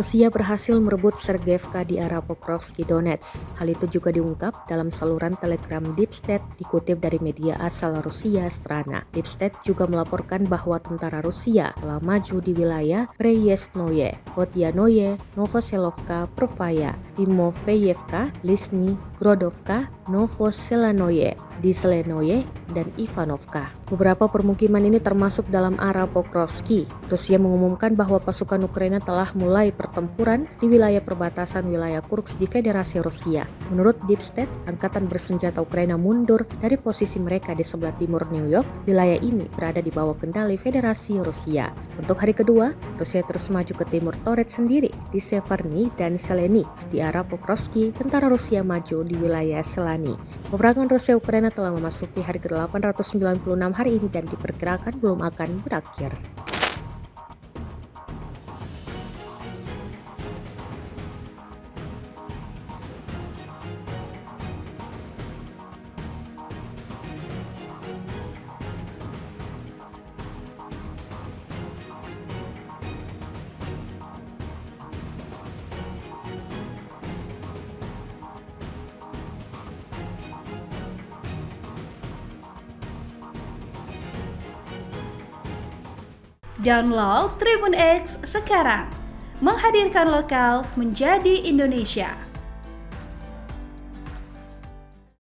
Rusia berhasil merebut Sergeyevka di arah Pokrovsky Donetsk. Hal itu juga diungkap dalam saluran Telegram Deep State dikutip dari media asal Rusia Strana. Deep State juga melaporkan bahwa tentara Rusia telah maju di wilayah Preyesnoye, Vodyanoye, Novoselovka, Prvaya, Timofeyevka, Lizhny, Grodovka, Novoselanoye, Diselenoye, dan Ivanovka. Beberapa permukiman ini termasuk dalam area Pokrovsky. Rusia mengumumkan bahwa pasukan Ukraina telah mulai pertempuran di wilayah perbatasan wilayah Kursk di Federasi Rusia. Menurut Deep State, angkatan bersenjata Ukraina mundur dari posisi mereka di sebelah timur New York. Wilayah ini berada di bawah kendali Federasi Rusia. Untuk hari kedua, Rusia terus maju ke timur Toret sendiri di Severny dan Seleny. Di arah Pokrovsky, tentara Rusia maju di wilayah Selany. Peperangan Rusia-Ukraina telah memasuki hari ke-896 hari ini dan diperkirakan belum akan berakhir. Download Tribun X sekarang, menghadirkan lokal menjadi Indonesia.